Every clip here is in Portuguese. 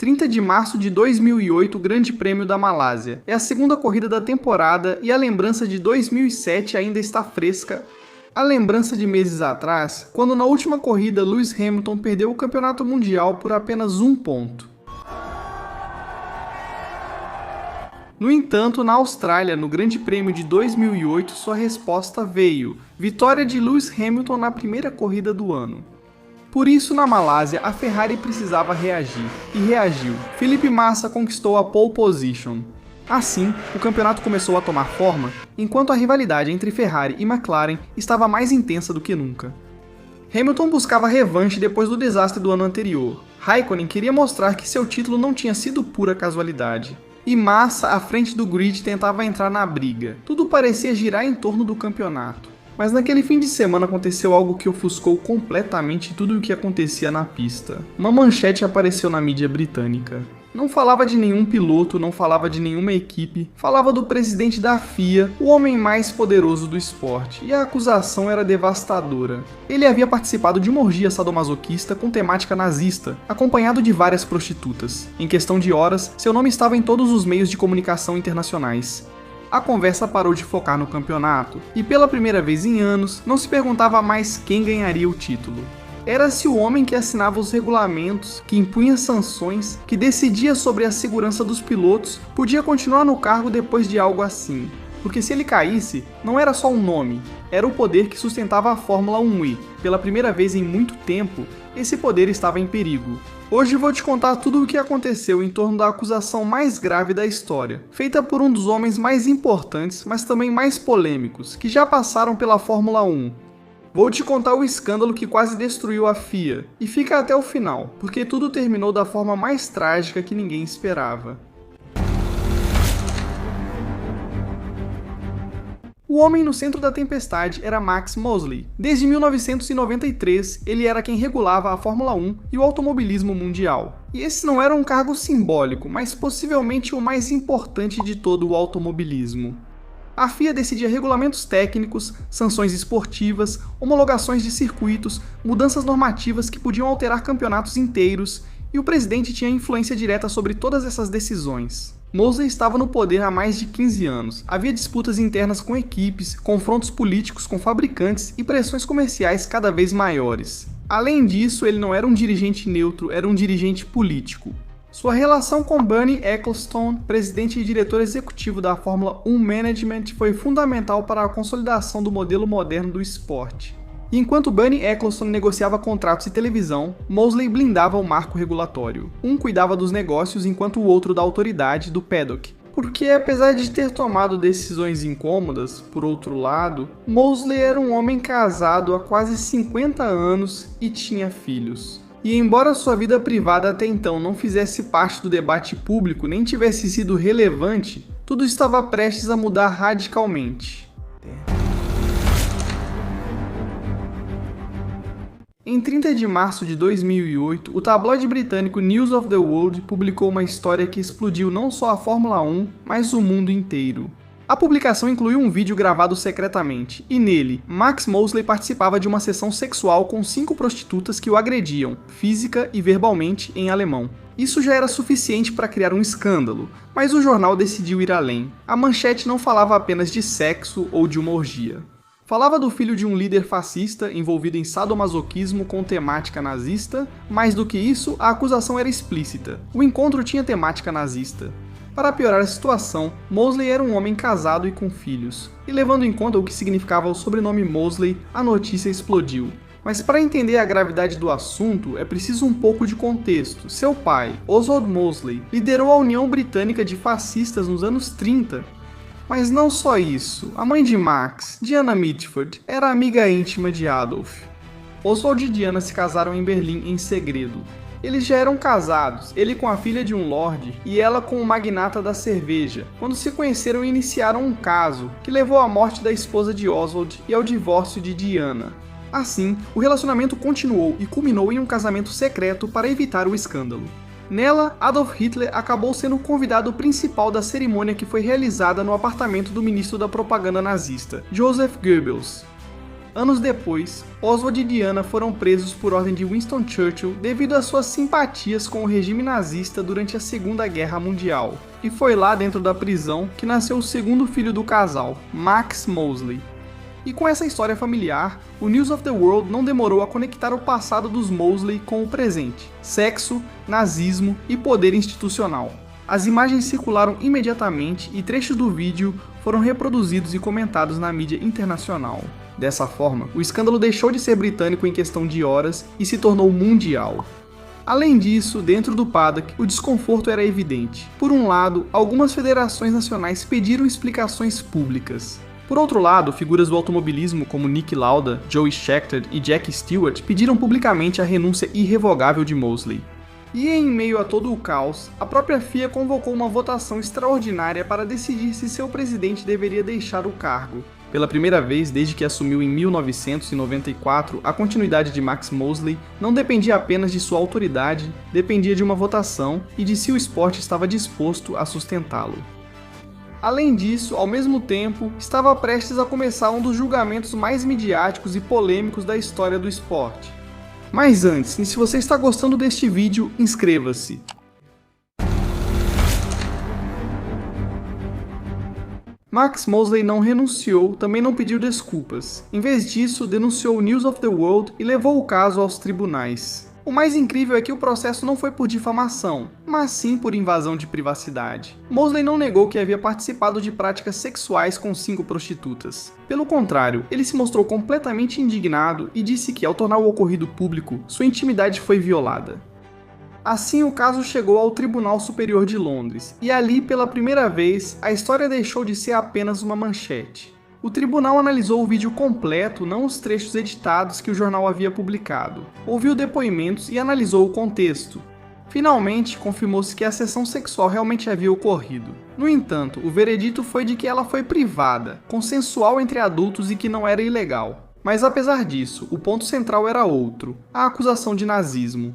30 de março de 2008, Grande Prêmio da Malásia. É a segunda corrida da temporada e a lembrança de 2007 ainda está fresca. A lembrança de meses atrás, quando na última corrida Lewis Hamilton perdeu o campeonato mundial por apenas 1 ponto. No entanto, na Austrália, no Grande Prêmio de 2008, sua resposta veio: vitória de Lewis Hamilton na primeira corrida do ano. Por isso, na Malásia, a Ferrari precisava reagir, e reagiu. Felipe Massa conquistou a pole position. Assim, o campeonato começou a tomar forma, enquanto a rivalidade entre Ferrari e McLaren estava mais intensa do que nunca. Hamilton buscava revanche depois do desastre do ano anterior. Raikkonen queria mostrar que seu título não tinha sido pura casualidade. E Massa, à frente do grid, tentava entrar na briga. Tudo parecia girar em torno do campeonato. Mas naquele fim de semana aconteceu algo que ofuscou completamente tudo o que acontecia na pista. Uma manchete apareceu na mídia britânica. Não falava de nenhum piloto, não falava de nenhuma equipe, falava do presidente da FIA, o homem mais poderoso do esporte, e a acusação era devastadora. Ele havia participado de uma orgia sadomasoquista com temática nazista, acompanhado de várias prostitutas. Em questão de horas, seu nome estava em todos os meios de comunicação internacionais. A conversa parou de focar no campeonato, e pela primeira vez em anos, não se perguntava mais quem ganharia o título. Era-se o homem que assinava os regulamentos, que impunha sanções, que decidia sobre a segurança dos pilotos, podia continuar no cargo depois de algo assim. Porque se ele caísse, não era só um nome, era o poder que sustentava a Fórmula 1 e, pela primeira vez em muito tempo, esse poder estava em perigo. Hoje vou te contar tudo o que aconteceu em torno da acusação mais grave da história, feita por um dos homens mais importantes, mas também mais polêmicos, que já passaram pela Fórmula 1. Vou te contar o escândalo que quase destruiu a FIA, e fica até o final, porque tudo terminou da forma mais trágica que ninguém esperava. O homem no centro da tempestade era Max Mosley. Desde 1993, ele era quem regulava a Fórmula 1 e o automobilismo mundial. E esse não era um cargo simbólico, mas possivelmente o mais importante de todo o automobilismo. A FIA decidia regulamentos técnicos, sanções esportivas, homologações de circuitos, mudanças normativas que podiam alterar campeonatos inteiros, e o presidente tinha influência direta sobre todas essas decisões. Mosley estava no poder há mais de 15 anos. Havia disputas internas com equipes, confrontos políticos com fabricantes e pressões comerciais cada vez maiores. Além disso, ele não era um dirigente neutro, era um dirigente político. Sua relação com Bernie Ecclestone, presidente e diretor executivo da Fórmula 1 Management, foi fundamental para a consolidação do modelo moderno do esporte. E enquanto Bernie Ecclestone negociava contratos de televisão, Mosley blindava o marco regulatório. Um cuidava dos negócios enquanto o outro da autoridade, do paddock. Porque apesar de ter tomado decisões incômodas, por outro lado, Mosley era um homem casado há quase 50 anos e tinha filhos. E embora sua vida privada até então não fizesse parte do debate público nem tivesse sido relevante, tudo estava prestes a mudar radicalmente. Em 30 de março de 2008, o tabloide britânico News of the World publicou uma história que explodiu não só a Fórmula 1, mas o mundo inteiro. A publicação incluiu um vídeo gravado secretamente, e nele, Max Mosley participava de uma sessão sexual com 5 prostitutas que o agrediam, física e verbalmente, em alemão. Isso já era suficiente para criar um escândalo, mas o jornal decidiu ir além. A manchete não falava apenas de sexo ou de uma orgia. Falava do filho de um líder fascista envolvido em sadomasoquismo com temática nazista. Mais do que isso, a acusação era explícita. O encontro tinha temática nazista. Para piorar a situação, Mosley era um homem casado e com filhos. E levando em conta o que significava o sobrenome Mosley, a notícia explodiu. Mas para entender a gravidade do assunto, é preciso um pouco de contexto. Seu pai, Oswald Mosley, liderou a União Britânica de Fascistas nos anos 30. Mas não só isso, a mãe de Max, Diana Mitford, era amiga íntima de Adolf. Oswald e Diana se casaram em Berlim em segredo. Eles já eram casados, ele com a filha de um lorde e ela com o magnata da cerveja, quando se conheceram e iniciaram um caso que levou à morte da esposa de Oswald e ao divórcio de Diana. Assim, o relacionamento continuou e culminou em um casamento secreto para evitar o escândalo. Nela, Adolf Hitler acabou sendo o convidado principal da cerimônia que foi realizada no apartamento do ministro da propaganda nazista, Joseph Goebbels. Anos depois, Oswald e Diana foram presos por ordem de Winston Churchill devido às suas simpatias com o regime nazista durante a Segunda Guerra Mundial. E foi lá dentro da prisão que nasceu o segundo filho do casal, Max Mosley. E com essa história familiar, o News of the World não demorou a conectar o passado dos Mosley com o presente: sexo, nazismo e poder institucional. As imagens circularam imediatamente e trechos do vídeo foram reproduzidos e comentados na mídia internacional. Dessa forma, o escândalo deixou de ser britânico em questão de horas e se tornou mundial. Além disso, dentro do paddock, o desconforto era evidente. Por um lado, algumas federações nacionais pediram explicações públicas. Por outro lado, figuras do automobilismo como Niki Lauda, Joey Scheckter e Jackie Stewart pediram publicamente a renúncia irrevogável de Mosley. E em meio a todo o caos, a própria FIA convocou uma votação extraordinária para decidir se seu presidente deveria deixar o cargo. Pela primeira vez desde que assumiu em 1994, a continuidade de Max Mosley não dependia apenas de sua autoridade, dependia de uma votação e de se o esporte estava disposto a sustentá-lo. Além disso, ao mesmo tempo, estava prestes a começar um dos julgamentos mais midiáticos e polêmicos da história do esporte. Mas antes, e se você está gostando deste vídeo, inscreva-se. Max Mosley não renunciou, também não pediu desculpas. Em vez disso, denunciou o News of the World e levou o caso aos tribunais. O mais incrível é que o processo não foi por difamação, mas sim por invasão de privacidade. Mosley não negou que havia participado de práticas sexuais com 5 prostitutas. Pelo contrário, ele se mostrou completamente indignado e disse que, ao tornar o ocorrido público, sua intimidade foi violada. Assim, o caso chegou ao Tribunal Superior de Londres, e ali, pela primeira vez, a história deixou de ser apenas uma manchete. O tribunal analisou o vídeo completo, não os trechos editados que o jornal havia publicado. Ouviu depoimentos e analisou o contexto. Finalmente, confirmou-se que a sessão sexual realmente havia ocorrido. No entanto, o veredito foi de que ela foi privada, consensual entre adultos e que não era ilegal. Mas apesar disso, o ponto central era outro: a acusação de nazismo.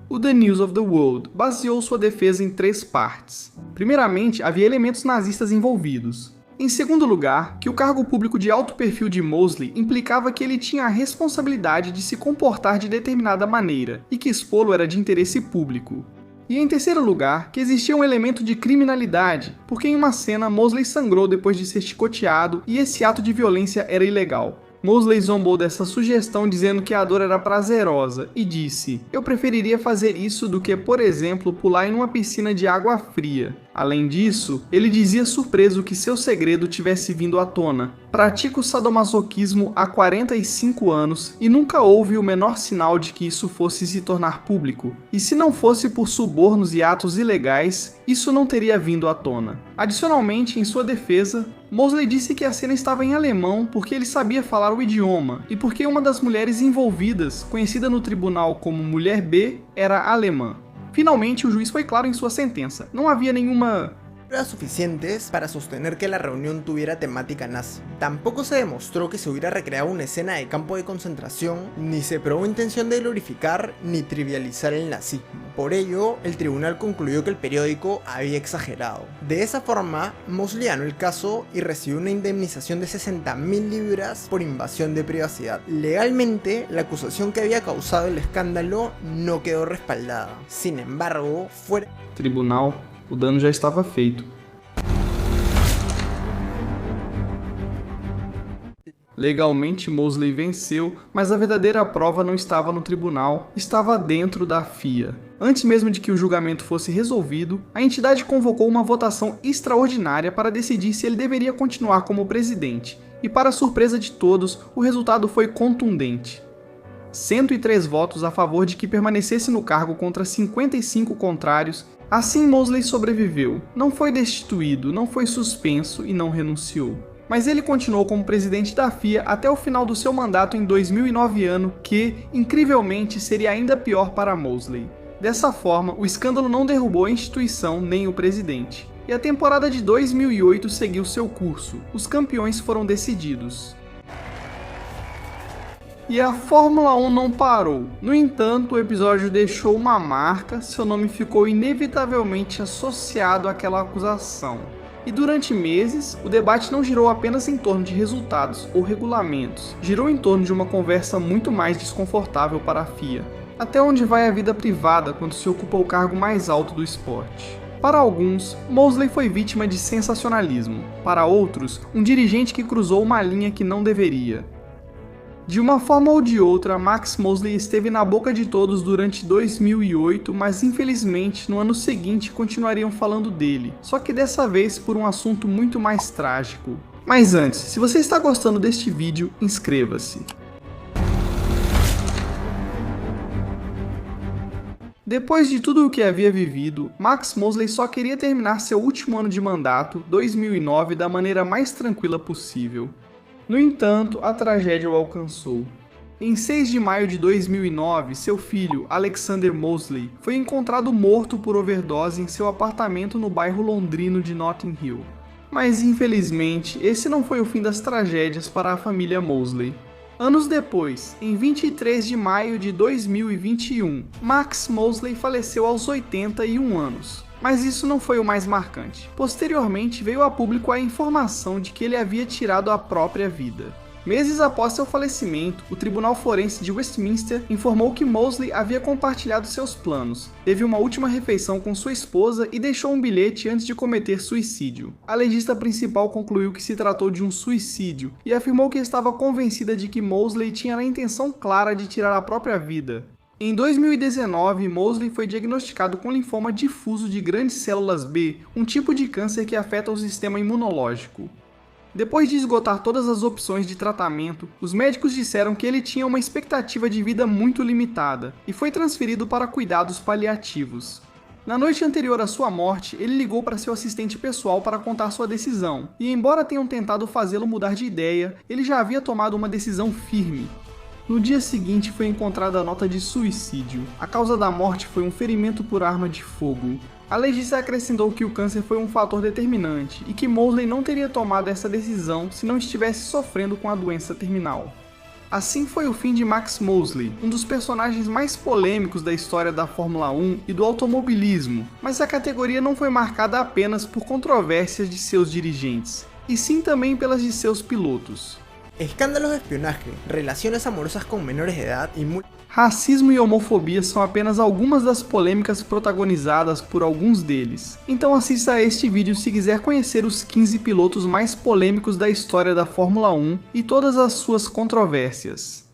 O The News of the World baseou sua defesa em 3 partes. Primeiramente, havia elementos nazistas envolvidos. Em segundo lugar, que o cargo público de alto perfil de Mosley implicava que ele tinha a responsabilidade de se comportar de determinada maneira, e que expô-lo era de interesse público. E em terceiro lugar, que existia um elemento de criminalidade, porque em uma cena Mosley sangrou depois de ser chicoteado e esse ato de violência era ilegal. Mosley zombou dessa sugestão dizendo que a dor era prazerosa e disse: "Eu preferiria fazer isso do que, por exemplo, pular em uma piscina de água fria." Além disso, ele dizia surpreso que seu segredo tivesse vindo à tona. Pratico sadomasoquismo há 45 anos e nunca houve o menor sinal de que isso fosse se tornar público. E se não fosse por subornos e atos ilegais, isso não teria vindo à tona. Adicionalmente, em sua defesa, Mosley disse que a cena estava em alemão porque ele sabia falar o idioma e porque uma das mulheres envolvidas, conhecida no tribunal como Mulher B, era alemã. Finalmente, o juiz foi claro em sua sentença. Não havia nenhuma pruebas suficientes para sostener que la reunión tuviera temática nazi. Tampoco se demostró que se hubiera recreado una escena de campo de concentración, ni se probó intención de glorificar ni trivializar el nazismo. Por ello, el tribunal concluyó que el periódico había exagerado. De esa forma, Mosley ganó el caso y recibió una indemnización de 60.000 libras por invasión de privacidad. Legalmente, la acusación que había causado el escándalo no quedó respaldada. Sin embargo, fuera tribunal, o dano já estava feito. Legalmente, Mosley venceu, mas a verdadeira prova não estava no tribunal, estava dentro da FIA. Antes mesmo de que o julgamento fosse resolvido, a entidade convocou uma votação extraordinária para decidir se ele deveria continuar como presidente, e para surpresa de todos, o resultado foi contundente. 103 votos a favor de que permanecesse no cargo contra 55 contrários. Assim, Mosley sobreviveu, não foi destituído, não foi suspenso e não renunciou. Mas ele continuou como presidente da FIA até o final do seu mandato em 2009, ano que, incrivelmente, seria ainda pior para Mosley. Dessa forma, o escândalo não derrubou a instituição nem o presidente. E a temporada de 2008 seguiu seu curso. Os campeões foram decididos. E a Fórmula 1 não parou. No entanto, o episódio deixou uma marca, seu nome ficou inevitavelmente associado àquela acusação. E durante meses, o debate não girou apenas em torno de resultados ou regulamentos, girou em torno de uma conversa muito mais desconfortável para a FIA. Até onde vai a vida privada quando se ocupa o cargo mais alto do esporte? Para alguns, Mosley foi vítima de sensacionalismo. Para outros, um dirigente que cruzou uma linha que não deveria. De uma forma ou de outra, Max Mosley esteve na boca de todos durante 2008, mas infelizmente no ano seguinte continuariam falando dele, só que dessa vez por um assunto muito mais trágico. Mas antes, se você está gostando deste vídeo, inscreva-se. Depois de tudo o que havia vivido, Max Mosley só queria terminar seu último ano de mandato, 2009, da maneira mais tranquila possível. No entanto, a tragédia o alcançou. Em 6 de maio de 2009, seu filho, Alexander Mosley, foi encontrado morto por overdose em seu apartamento no bairro londrino de Notting Hill. Mas infelizmente, esse não foi o fim das tragédias para a família Mosley. Anos depois, em 23 de maio de 2021, Max Mosley faleceu aos 81 anos. Mas isso não foi o mais marcante. Posteriormente veio a público a informação de que ele havia tirado a própria vida. Meses após seu falecimento, o Tribunal Forense de Westminster informou que Mosley havia compartilhado seus planos, teve uma última refeição com sua esposa e deixou um bilhete antes de cometer suicídio. A legista principal concluiu que se tratou de um suicídio e afirmou que estava convencida de que Mosley tinha a intenção clara de tirar a própria vida. Em 2019, Mosley foi diagnosticado com linfoma difuso de grandes células B, um tipo de câncer que afeta o sistema imunológico. Depois de esgotar todas as opções de tratamento, os médicos disseram que ele tinha uma expectativa de vida muito limitada e foi transferido para cuidados paliativos. Na noite anterior à sua morte, ele ligou para seu assistente pessoal para contar sua decisão, e embora tenham tentado fazê-lo mudar de ideia, ele já havia tomado uma decisão firme. No dia seguinte foi encontrada a nota de suicídio. A causa da morte foi um ferimento por arma de fogo. A legista acrescentou que o câncer foi um fator determinante e que Mosley não teria tomado essa decisão se não estivesse sofrendo com a doença terminal. Assim foi o fim de Max Mosley, um dos personagens mais polêmicos da história da Fórmula 1 e do automobilismo, mas a categoria não foi marcada apenas por controvérsias de seus dirigentes, e sim também pelas de seus pilotos. Escándalos de espionaje, relaciones amorosas con menores de edad y racismo e homofobia são apenas algumas das polêmicas protagonizadas por alguns deles. Então assista a este vídeo se quiser conhecer os 15 pilotos mais polêmicos da história da Fórmula 1 e todas as suas controvérsias.